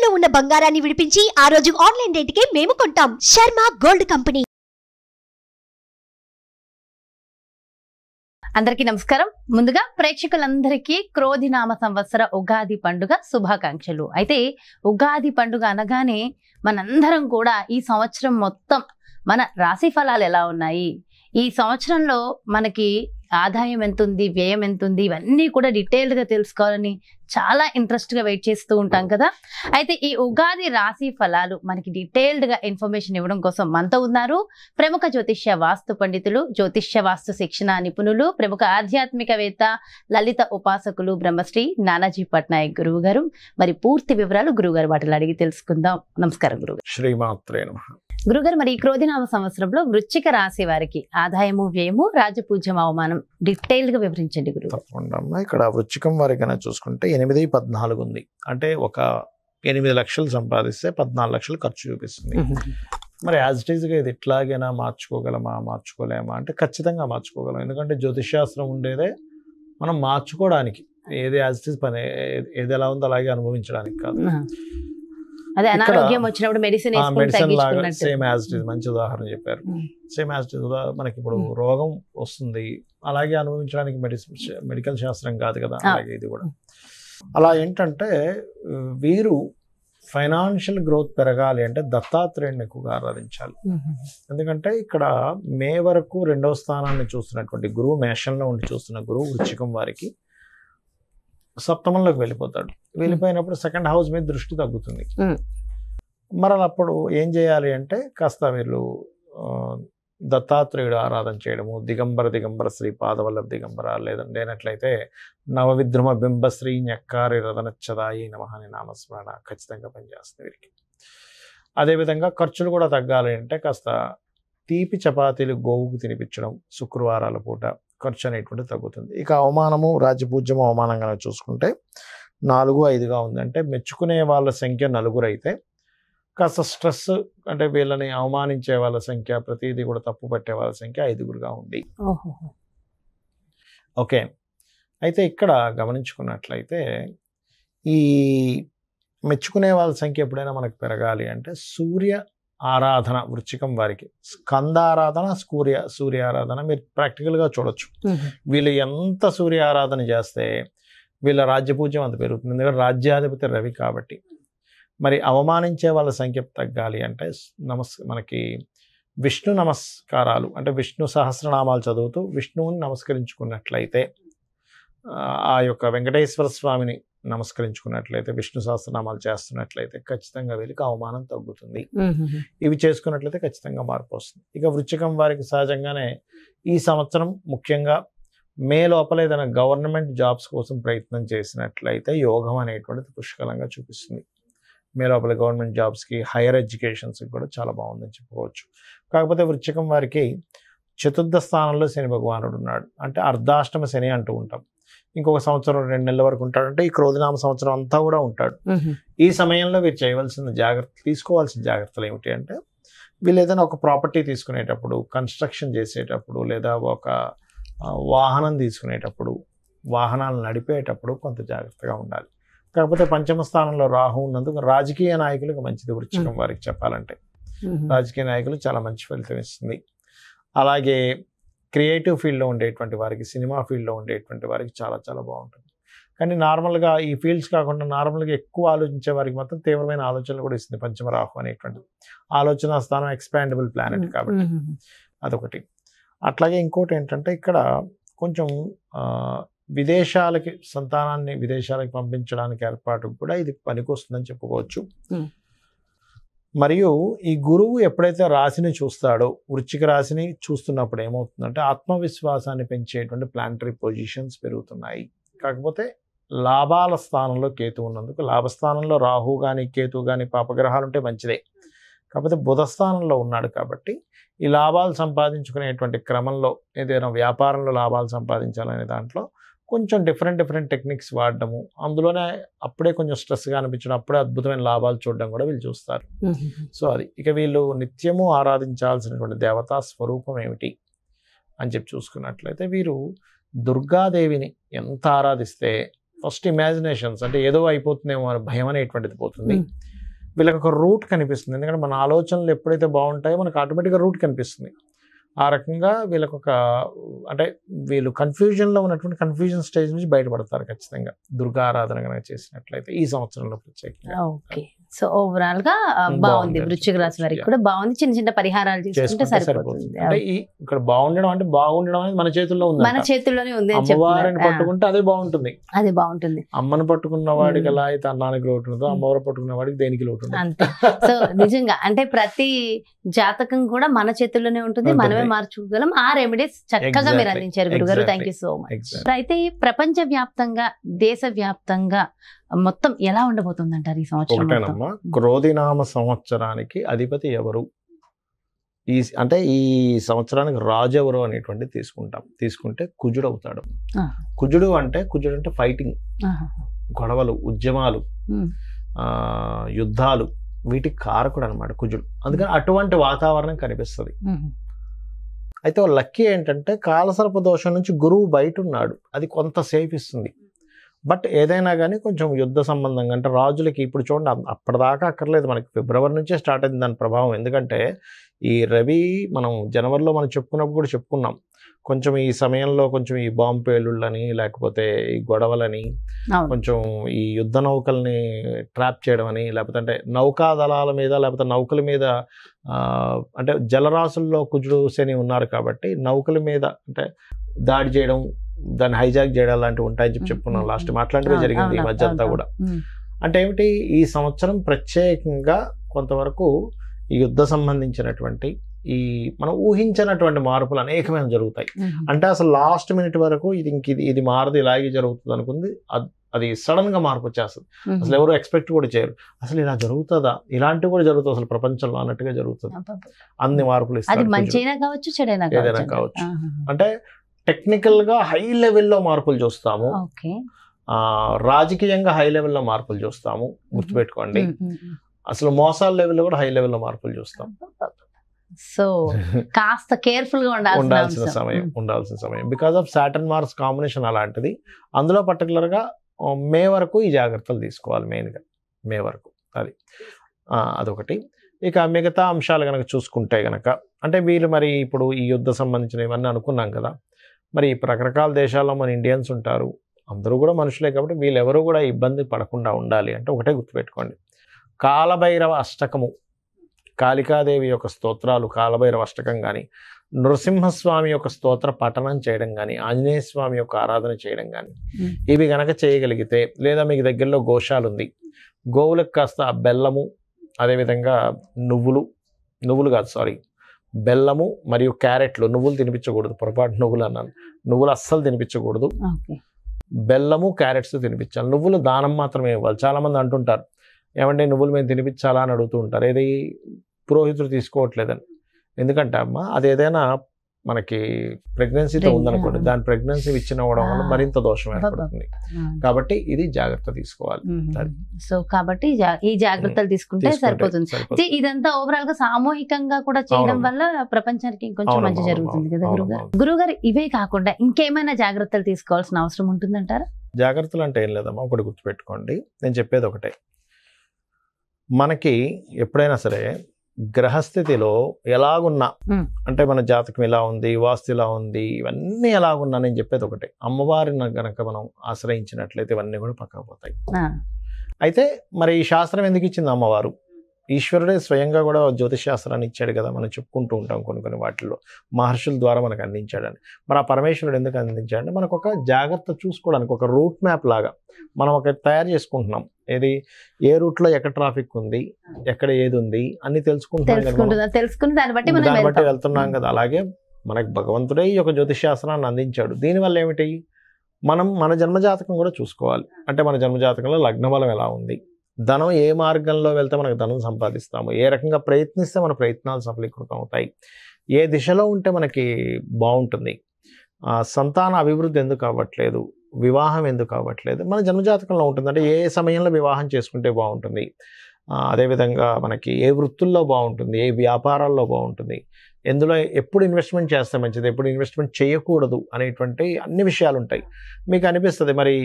తాకట్టులో ఉన్న బంగారాన్ని విడిపించి ఆ రోజు ఆన్లైన్ రేటుకే మేము కొంటాం. Sharma gold company. అందరికీ నమస్కారం. ముందుగా ప్రేక్షకులందరికీ క్రోధినామ సంవత్సర ఉగాది పండుగ శుభాకాంక్షలు. అయితే ఉగాది పండుగ అనగానే మనందరం కూడా ఈ సంవత్సరం మొత్తం మన రాశి ఫలాలు ఎలా ఉన్నాయి, ఈ సంవత్సరంలో మనకి ఆదాయం ఎంత ఉంది, వ్యయం ఎంత ఉంది, ఇవన్నీ కూడా డీటెయిల్డ్గా తెలుసుకోవాలని చాలా ఇంట్రెస్ట్గా వెయిట్ చేస్తూ ఉంటాం కదా. అయితే ఈ ఉగాది రాశి ఫలాలు మనకి డీటెయిల్డ్గా ఇన్ఫర్మేషన్ ఇవ్వడం కోసం మనతో ఉన్నారు ప్రముఖ జ్యోతిష్య వాస్తు పండితులు, జ్యోతిష్య వాస్తు శిక్షణ నిపుణులు, ప్రముఖ ఆధ్యాత్మికవేత్త, లలిత ఉపాసకులు బ్రహ్మశ్రీ నానాజీ పట్నాయక్ గురువు గారు. మరి పూర్తి వివరాలు గురువుగారు వాటిలో అడిగి తెలుసుకుందాం. నమస్కారం గురుగారు. శ్రీమాత్రే నమః. గురుగారు, మరి ఈ క్రోధినామ సంవత్సరంలో వృశ్చిక రాశి వారికి ఆదాయము, వ్యయము, రాజపూజ్యం, అవమానం డీటెయిల్ గా వివరించండి గురువు. తప్పకుండా. ఇక్కడ వృశ్చికం వారికైనా చూసుకుంటే 8-14 ఉంది. అంటే ఒక 8 లక్షలు సంపాదిస్తే 14 లక్షలు ఖర్చు చూపిస్తుంది. మరి యాజ్ ఇట్ ఈజ్గా ఇది ఎట్లాగైనా మార్చుకోగలమా, మార్చుకోలేమా అంటే ఖచ్చితంగా మార్చుకోగలం. ఎందుకంటే జ్యోతిష్శాస్త్రం ఉండేదే మనం మార్చుకోవడానికి, ఏది యాజ్ ఇట్ ఈజ్ పని ఏది ఎలా ఉందో అలాగే అనుభవించడానికి కాదు. అదే అనారోగ్యం వచ్చినప్పుడు మెడిసిన్ లాగా సేమ్ యాజ్ ఇట్ ఈజ్. మంచి ఉదాహరణ చెప్పారు. సేమ్ యాజ్ ఇట్ ఈజ్ మనకి ఇప్పుడు రోగం వస్తుంది, అలాగే అనుభవించడానికి మెడికల్ శాస్త్రం కాదు కదా. అలాగే ఇది కూడా అలా ఏంటంటే వీరు ఫైనాన్షియల్ గ్రోత్ పెరగాలి అంటే దత్తాత్రేయుని ఎక్కువగా ఆరాధించాలి. ఎందుకంటే ఇక్కడ మే వరకు 2వ స్థానాన్ని చూస్తున్నటువంటి గురువు, మేషంలో ఉండి చూస్తున్న గురువు వృశ్చికం వారికి సప్తమంలోకి వెళ్ళిపోతాడు. వెళ్ళిపోయినప్పుడు సెకండ్ హౌస్ మీద దృష్టి తగ్గుతుంది. మరి అప్పుడు ఏం చేయాలి అంటే కాస్త వీళ్ళు దత్తాత్రేయుడు ఆరాధన చేయడము, దిగంబర శ్రీ పాదవల్లభ దిగంబర, లేనట్లయితే నవవిద్రుమ బింబశ్రీ ఞక్కారి రథనచ్చదాయి నమః అనే నామస్మరణ ఖచ్చితంగా పనిచేస్తుంది వీరికి. అదేవిధంగా ఖర్చులు కూడా తగ్గాలి అంటే కాస్త తీపి చపాతీలు గోవుకు తినిపించడం, శుక్రవారాల పూట ఖర్చు అనేటువంటిది తగ్గుతుంది. ఇక అవమానము, రాజ్యపూజ్యము అవమానంగా చూసుకుంటే 4-5గా ఉంది. అంటే మెచ్చుకునే వాళ్ళ సంఖ్య 4 అయితే కాస్త స్ట్రెస్, అంటే వీళ్ళని అవమానించే వాళ్ళ సంఖ్య, ప్రతిదీ కూడా తప్పు పట్టే వాళ్ళ సంఖ్య 5గా ఉంది. ఓకే. అయితే ఇక్కడ గమనించుకున్నట్లయితే ఈ మెచ్చుకునే వాళ్ళ సంఖ్య ఎప్పుడైనా మనకు పెరగాలి అంటే సూర్య ఆరాధన, వృశ్చికం వారికి స్కందారాధన, సూర్య ఆరాధన మీరు ప్రాక్టికల్గా చూడొచ్చు. వీళ్ళు ఎంత సూర్య ఆరాధన చేస్తే వీళ్ళ రాజ్యపూజ్యం అంత పెరుగుతుంది. ఎందుకంటే రాజ్యాధిపతి రవి కాబట్టి. మరి అవమానించే వాళ్ళ సంఖ్య తగ్గాలి అంటే మనకి విష్ణు నమస్కారాలు, అంటే విష్ణు సహస్రనామాలు చదువుతూ విష్ణువుని నమస్కరించుకున్నట్లయితే, ఆ యొక్క వెంకటేశ్వర స్వామిని నమస్కరించుకున్నట్లయితే, విష్ణు సహస్రనామాలు చేస్తున్నట్లయితే ఖచ్చితంగా వీళ్ళకి అవమానం తగ్గుతుంది. ఇవి చేసుకున్నట్లయితే ఖచ్చితంగా మార్పు వస్తుంది. ఇక వృశ్చికం వారికి సహజంగానే ఈ సంవత్సరం ముఖ్యంగా మే లోపల ఏదైనా గవర్నమెంట్ జాబ్స్ కోసం ప్రయత్నం చేసినట్లయితే యోగం అనేటువంటిది పుష్కలంగా చూపిస్తుంది. మే లోపల గవర్నమెంట్ జాబ్స్కి, హైయర్ ఎడ్యుకేషన్స్కి కూడా చాలా బాగుందని చెప్పుకోవచ్చు. కాకపోతే వృశ్చికం వారికి 4వ స్థానంలో శని భగవానుడు ఉన్నాడు. అంటే అర్ధాష్టమ శని అంటూ ఉంటాం. ఇంకొక సంవత్సరం 2 నెలల వరకు ఉంటాడు. అంటే ఈ క్రోధినామ సంవత్సరం అంతా కూడా ఉంటాడు. ఈ సమయంలో వీరు చేయవలసిన తీసుకోవాల్సిన జాగ్రత్తలు ఏమిటి అంటే, వీళ్ళు ఏదైనా ఒక ప్రాపర్టీ తీసుకునేటప్పుడు, కన్స్ట్రక్షన్ చేసేటప్పుడు, లేదా ఒక వాహనం తీసుకునేటప్పుడు, వాహనాలు నడిపేటప్పుడు కొంత జాగ్రత్తగా ఉండాలి. కాకపోతే 5వ స్థానంలో రాహు ఉన్నందుకు రాజకీయ నాయకులకు మంచిది. వృశ్చికం వారికి చెప్పాలంటే రాజకీయ నాయకులు చాలా మంచి ఫలితం ఇస్తుంది. అలాగే క్రియేటివ్ ఫీల్డ్లో ఉండేటువంటి వారికి, సినిమా ఫీల్డ్లో ఉండేటువంటి వారికి చాలా చాలా బాగుంటుంది. కానీ నార్మల్గా ఈ ఫీల్డ్స్ కాకుండా నార్మల్గా ఎక్కువ ఆలోచించే వారికి మాత్రం తీవ్రమైన ఆలోచనలు కూడా ఇస్తుంది 5వ రాహు అనేటువంటిది. ఆలోచన స్థానం ఎక్స్పాండబుల్ ప్లానెట్ కాబట్టి అదొకటి. అట్లాగే ఇంకోటి ఏంటంటే ఇక్కడ కొంచెం విదేశాలకి, సంతానాన్ని విదేశాలకు పంపించడానికి ఏర్పాటు కూడా ఇది పనికొస్తుందని చెప్పుకోవచ్చు. మరియు ఈ గురువు ఎప్పుడైతే రాశిని చూస్తాడో, వృశ్చిక రాశిని చూస్తున్నప్పుడు ఏమవుతుందంటే ఆత్మవిశ్వాసాన్ని పెంచేటువంటి ప్లానటరీ పొజిషన్స్ పెరుగుతున్నాయి. కాకపోతే లాభాల స్థానంలో కేతు ఉన్నందుకు, లాభస్థానంలో రాహు కానీ కేతు కానీ పాపగ్రహాలు ఉంటే మంచిదే. కాకపోతే బుధ స్థానంలో ఉన్నాడు కాబట్టి ఈ లాభాలు సంపాదించుకునేటువంటి క్రమంలో, ఏదైనా వ్యాపారంలో లాభాలు సంపాదించాలనే దాంట్లో కొంచెం డిఫరెంట్ టెక్నిక్స్ వాడడము, అందులోనే అప్పుడే కొంచెం స్ట్రెస్గా అనిపించడం, అప్పుడే అద్భుతమైన లాభాలు చూడడం కూడా వీళ్ళు చూస్తారు. సో అది. ఇక వీళ్ళు నిత్యము ఆరాధించాల్సినటువంటి దేవతా స్వరూపం ఏమిటి అని చెప్పి చూసుకున్నట్లయితే, వీరు దుర్గాదేవిని ఎంత ఆరాధిస్తే ఫస్ట్ ఇమాజినేషన్స్, అంటే ఏదో అయిపోతుందేమో అని భయం అనేటువంటిది పోతుంది. వీళ్ళకి ఒక రూట్ కనిపిస్తుంది. ఎందుకంటే మన ఆలోచనలు ఎప్పుడైతే బాగుంటాయో మనకు ఆటోమేటిక్గా రూట్ కనిపిస్తుంది. ఆ రకంగా వీళ్ళకి ఒక అంటే వీళ్ళు కన్ఫ్యూజన్లో ఉన్నటువంటి కన్ఫ్యూజన్ స్టేజ్ నుంచి బయటపడతారు ఖచ్చితంగా దుర్గా ఆరాధన కనుక చేసినట్లయితే ఈ సంవత్సరంలో ప్రత్యేకంగా. ఓకే, సో ఓవరాల్ గా బాగుంది. వృశ్చిక రాశి వారికి కూడా బాగుంది. చిన్న చిన్న పరిహారాలు చేసుకుంటే సరిపోతుంది. అంటే ఇక్కడ బాగుండడం అంటే బాగుండడం అనేది మన చేతుల్లో ఉంది, మన చేతుల్లోనే ఉంది. అమ్మవారిని పట్టుకుంటే అదే బాగుంటుంది. అది బాగుంటుంది. అమ్మను పట్టుకున్న వాడికి ఎలా అయితే అన్నానికి లోటు ఉంటుందో అమ్మవారు పట్టుకున్న వాడికి దేనికి లోటు ఉంటుంది. అంతే. సో నిజంగా అంటే ప్రతి జాతకం కూడా మన చేతుల్లోనే ఉంటుంది, మనమే మార్చుకోగలం. ఆ రెమెడీస్ చక్కగా మీరు అందించారు గురుగారు. Thank you so much. అయితే ప్రపంచ వ్యాప్తంగా దేశ వ్యాప్తంగా మొత్తం ఎలా ఉండబోతుంది అంటారు ఈ సంవత్సరం? ఒకటేనమ్మా, క్రోధినామ సంవత్సరానికి అధిపతి ఎవరు, అంటే ఈ సంవత్సరానికి రాజు ఎవరు అనేటువంటిది తీసుకుంటే కుజుడు అవుతాడు. కుజుడు అంటే ఫైటింగ్, గొడవలు, ఉద్యమాలు, యుద్ధాలు, వీటికి కారకుడు అనమాట కుజుడు. అందుకని అటువంటి వాతావరణం కనిపిస్తుంది. అయితే లక్కీ ఏంటంటే కాలసర్ప దోషం నుంచి గురువు బయట ఉన్నాడు, అది కొంత సేఫ్ ఇస్తుంది. బట్ ఏదైనా కానీ కొంచెం యుద్ధ సంబంధంగా అంటే రాజులకి ఇప్పుడు చూడండి అప్పటిదాకా అక్కర్లేదు, మనకి ఫిబ్రవరి నుంచే స్టార్ట్ అయింది దాని ప్రభావం. ఎందుకంటే ఈ రవి మనం జనవరిలో మనం చెప్పుకున్నప్పుడు కూడా చెప్పుకున్నాం, కొంచెం ఈ సమయంలో కొంచెం ఈ బాంబు పేలుళ్ళని లేకపోతే ఈ గొడవలని, కొంచెం ఈ యుద్ధ నౌకల్ని ట్రాప్ చేయడం అని, లేకపోతే అంటే నౌకా దళాల మీద లేకపోతే నౌకల మీద అంటే జలరాశుల్లో కుజుడు శని ఉన్నారు కాబట్టి నౌకల మీద అంటే దాడి చేయడం, దాన్ని హైజాక్ చేయడం లాంటివి ఉంటాయని చెప్పుకున్నాం లాస్ట్ మాట్లాడితే జరిగింది ఈ మధ్య అంతా కూడా. అంటే ఏమిటి, ఈ సంవత్సరం ప్రత్యేకంగా కొంతవరకు ఈ యుద్ధ సంబంధించినటువంటి ఈ మనం ఊహించినటువంటి మార్పులు అనేకమైన జరుగుతాయి. అంటే అసలు లాస్ట్ మినిట్ వరకు ఇది మారదు, ఇలాగే జరుగుతుంది అనుకుంది, అది సడన్ గా మార్పు వచ్చేస్తుంది. అసలు ఎవరు ఎక్స్పెక్ట్ కూడా చేయరు, అసలు ఇలా జరుగుతుందా, ఇలాంటివి కూడా జరుగుతుంది అసలు ప్రపంచంలో అన్నట్టుగా జరుగుతుంది. అన్ని మార్పులు ఏదైనా కావచ్చు. అంటే టెక్నికల్ గా హై లెవెల్లో మార్పులు చూస్తాము, రాజకీయంగా హై లెవెల్లో మార్పులు చూస్తాము, గుర్తుపెట్టుకోండి. అసలు మోసాల లెవెల్లో కూడా హై లెవెల్లో మార్పులు చూస్తాం. సో కాస్త కేర్ఫుల్ గా ఉండాల్సిన సమయం because of Saturn Mars combination అలాంటిది. అందులో పర్టికులర్ గా మే వరకు ఈ జాగ్రత్తలు తీసుకోవాలి, మెయిన్గా మే వరకు. అదొకటి. ఇక మిగతా అంశాలు కనుక చూసుకుంటే కనుక అంటే వీళ్ళు మరి ఇప్పుడు ఈ యుద్ధ సంబంధించిన ఇవన్నీ అనుకున్నాం కదా, మరి రకరకాల దేశాల్లో మన ఇండియన్స్ ఉంటారు, అందరూ కూడా మనుషులే కాబట్టి వీళ్ళెవరూ కూడా ఇబ్బంది పడకుండా ఉండాలి అంటే ఒకటే గుర్తుపెట్టుకోండి, కాలభైరవ అష్టకము, కాళికాదేవి యొక్క స్తోత్రాలు, కాలభైరవ అష్టకం కానీ, నృసింహస్వామి యొక్క స్తోత్ర పఠనం చేయడం కానీ, ఆంజనేయ స్వామి యొక్క ఆరాధన చేయడం కానీ, ఇవి గనక చేయగలిగితే, లేదా మీకు దగ్గరలో గోశాల ఉంది, గోవులకు కాస్త బెల్లము, అదేవిధంగా నువ్వులు కాదు సారీ బెల్లము మరియు క్యారెట్లు, నువ్వులు తినిపించకూడదు, పొరపాటు నువ్వులు అన్నాను, నువ్వులు అస్సలు తినిపించకూడదు, బెల్లము క్యారెట్స్ తినిపించాలి. నువ్వులు దానం మాత్రమే ఇవ్వాలి. చాలామంది అంటుంటారు ఏమంటే నువ్వులు మేము తినిపించాలా అని అడుగుతూ ఉంటారు, ఏది పురోహితుడు తీసుకోవట్లేదని. ఎందుకంటే అమ్మ అది ఏదైనా మనకి ప్రెగ్నెన్సీతో ఉందనుకోండి, దాని ప్రెగ్నెన్సీ ఇచ్చినవ్వడం వల్ల మరింత దోషం ఏర్పడుతుంది. కాబట్టి ఇది జాగ్రత్త తీసుకోవాలి. సో కాబట్టి ఈ జాగ్రత్తలు తీసుకుంటే సరిపోతుంది. ఇదంతా ఓవరాల్ గా సామూహికంగా కూడా చేయడం వల్ల ప్రపంచానికి ఇంకొంచెం మంచి జరుగుతుంది కదా గురుగారు. ఇవే కాకుండా ఇంకేమైనా జాగ్రత్తలు తీసుకోవాల్సిన అవసరం ఉంటుందంటారా? జాగ్రత్తలు అంటే ఏం లేదమ్మా, ఒకటి గుర్తుపెట్టుకోండి, నేను చెప్పేది ఒకటే, మనకి ఎప్పుడైనా సరే గ్రహస్థితిలో ఎలాగున్నా అంటే మన జాతకం ఎలా ఉంది, వాస్తు ఎలా ఉంది, ఇవన్నీ ఎలాగున్నా నేను చెప్పేది ఒకటే, అమ్మవారిని గనక మనం ఆశ్రయించినట్లయితే ఇవన్నీ కూడా పక్కకు పోతాయి. అయితే మరి ఈ శాస్త్రం ఎందుకు ఇచ్చింది అమ్మవారు? ఈశ్వరుడే స్వయంగా కూడా జ్యోతిష్ శాస్త్రాన్ని ఇచ్చాడు కదా, మనం చెప్పుకుంటూ ఉంటాం కొన్ని వాటిల్లో మహర్షుల ద్వారా మనకు అందించాడని. మరి ఆ పరమేశ్వరుడు ఎందుకు అందించాడంటే మనకు ఒక జాగ్రత్త చూసుకోవడానికి, ఒక రూట్ మ్యాప్ లాగా మనం ఒక తయారు చేసుకుంటున్నాం. ఏది ఏ రూట్లో ఎక్కడ ట్రాఫిక్ ఉంది, ఎక్కడ ఏది ఉంది అన్ని తెలుసుకుని దాన్ని బట్టి వెళ్తున్నాం కదా. అలాగే మనకు భగవంతుడే ఈ యొక్క జ్యోతిష్ శాస్త్రాన్ని అందించాడు. దీనివల్ల ఏమిటి, మనం మన జన్మజాతకం కూడా చూసుకోవాలి. అంటే మన జన్మజాతకంలో లగ్నబలం ఎలా ఉంది, ధనం ఏ మార్గంలో వెళ్తే మనకు ధనం సంపాదిస్తాము, ఏ రకంగా ప్రయత్నిస్తే మన ప్రయత్నాలు సఫలీకృతం అవుతాయి, ఏ దిశలో ఉంటే మనకి బాగుంటుంది, సంతాన అభివృద్ధి ఎందుకు అవ్వట్లేదు, వివాహం ఎందుకు అవ్వట్లేదు, మన జన్మజాతకంలో ఉంటుంది. అంటే ఏ సమయంలో వివాహం చేసుకుంటే బాగుంటుంది, అదేవిధంగా మనకి ఏ వృత్తుల్లో బాగుంటుంది, ఏ వ్యాపారాల్లో బాగుంటుంది, ఎందులో ఎప్పుడు ఇన్వెస్ట్మెంట్ చేస్తే మంచిది, ఎప్పుడు ఇన్వెస్ట్మెంట్ చేయకూడదు అనేటువంటి అన్ని విషయాలు ఉంటాయి. మీకు అనిపిస్తుంది మరి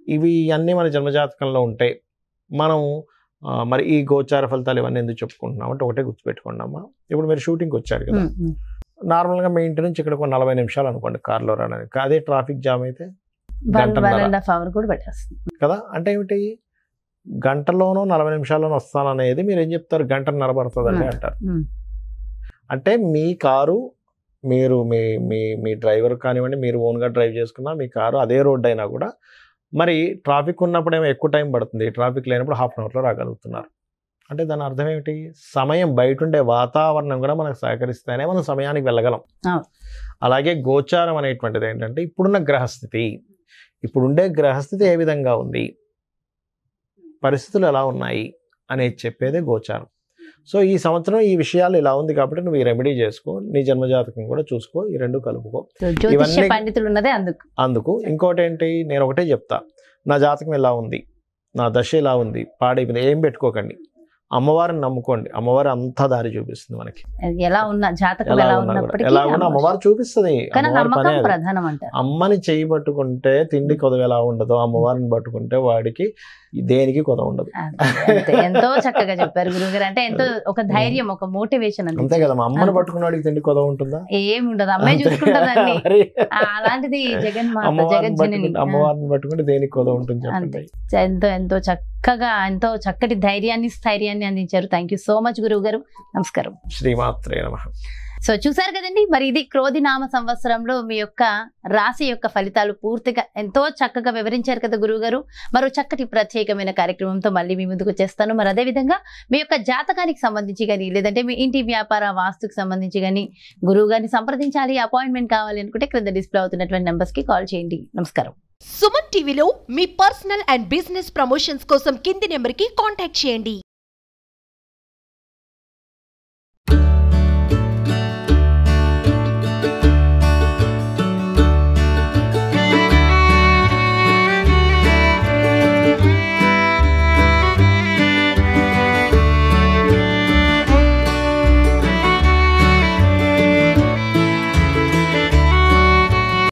ఇవి అన్నీ మన జన్మజాతకంలో ఉంటే మనం మరి ఈ గోచార ఫలితాలు ఇవన్నీ ఎందుకు చెప్పుకుంటున్నాం అంటే ఒకటే గుర్తుపెట్టుకోండి అమ్మా. ఇప్పుడు మీరు షూటింగ్కి వచ్చారు కదా, నార్మల్గా మీ ఇంటి నుంచి ఇక్కడ 40 నిమిషాలు అనుకోండి కార్లో రావడానికి. అదే ట్రాఫిక్ జామ్ అయితే 1.5 hours కూడా పెట్టేస్తుంది కదా. అంటే ఏమిటి, గంటలోనో 40 నిమిషాల్లోనో వస్తాననేది మీరు ఏం చెప్తారు, గంటన్నర పడుతుందండి అంటారు. అంటే మీ కారు మీరు మీ డ్రైవర్ కానివ్వండి, మీరు ఓన్గా డ్రైవ్ చేసుకున్నా మీ కారు అదే రోడ్ అయినా కూడా మరి ట్రాఫిక్ ఉన్నప్పుడు ఏమో ఎక్కువ టైం పడుతుంది, ట్రాఫిక్ లేనప్పుడు 1/2 hourలో రాగలుగుతున్నారు. అంటే దాని అర్థం ఏమిటి, సమయం బయట ఉండే వాతావరణం కూడా మనకు సహకరిస్తేనే మనం సమయానికి వెళ్ళగలం. అలాగే గోచారం అనేటువంటిది ఏంటంటే ఇప్పుడున్న గ్రహస్థితి, ఇప్పుడుండే గ్రహస్థితి ఏ విధంగా ఉంది, పరిస్థితులు ఎలా ఉన్నాయి అనేది చెప్పేదే గోచారం. సో ఈ సంవత్సరం ఈ విషయాలు ఇలా ఉంది కాబట్టి నువ్వు ఈ రెమెడీ చేసుకో, నీ జన్మజాతకం కూడా చూసుకో, ఈ రెండు కలుపుకో. జ్యోతిష్య పండితులు ఉన్నదే అందుకు. ఇంకోటి ఏంటి, నేను ఒకటే చెప్తా, నా జాతకం ఎలా ఉంది, నా దశ ఎలా ఉంది, పాడైపోయింది, ఏం పెట్టుకోకండి, అమ్మవారిని నమ్ముకోండి. అమ్మవారు అంతా దారి చూపిస్తుంది మనకి. ఎలా ఉన్న జాతకం ఎలా ఉన్నా అమ్మవారు చూపిస్తుంది. ప్రధానం అంటే అమ్మని చేయి పట్టుకుంటే తిండి కొదవ ఎలా ఉండదు, అమ్మవారిని పట్టుకుంటే వాడికి దేనికి కొదవ ఉండదు. ఎంతో చక్కగా చెప్పారు గురుగారు. అంటే ఎంతో ఒక ధైర్యం, ఒక మోటివేషన్ అంతే కదా. అమ్మని పట్టుకున్న వాడికి తిండి కొదవ ఉంటుందా, ఏమి ఉండదు, అమ్మాయి చూసుకుంటుందండి. అలాంటిది అమ్మవారిని పట్టుకుంటే దేనికి కొదవ ఉంటుంది చెప్పండి. ఎంతో చక్కగా, ఎంతో చక్కటి ధైర్యాన్ని స్థైర్యాన్ని అందించారు. థ్యాంక్ యూ సో మచ్ గురువు గారు. నమస్కారం. శ్రీమాత్రే నమః. సో చూసారు కదండి, మరి ఇది క్రోధినామ సంవత్సరంలో మీ యొక్క రాశి యొక్క ఫలితాలు పూర్తిగా ఎంతో చక్కగా వివరించారు కదా గురువు గారు. మరో చక్కటి ప్రత్యేకమైన కార్యక్రమంతో మళ్ళీ మీ ముందుకు వచ్చేస్తాను. మరి అదేవిధంగా మీ యొక్క జాతకానికి సంబంధించి కానీ, లేదంటే మీ ఇంటి వ్యాపార వాస్తుకు సంబంధించి కానీ గురువు గారిని సంప్రదించాలి, అపాయింట్మెంట్ కావాలి అనుకుంటే క్రింద డిస్ప్లే అవుతున్నటువంటి నెంబర్స్ కి కాల్ చేయండి. నమస్కారం. సుమన్ టీవీలో మీ పర్సనల్ అండ్ బిజినెస్ ప్రమోషన్స్ కోసం కింది నెంబర్ కి కాంటాక్ట్ చేయండి.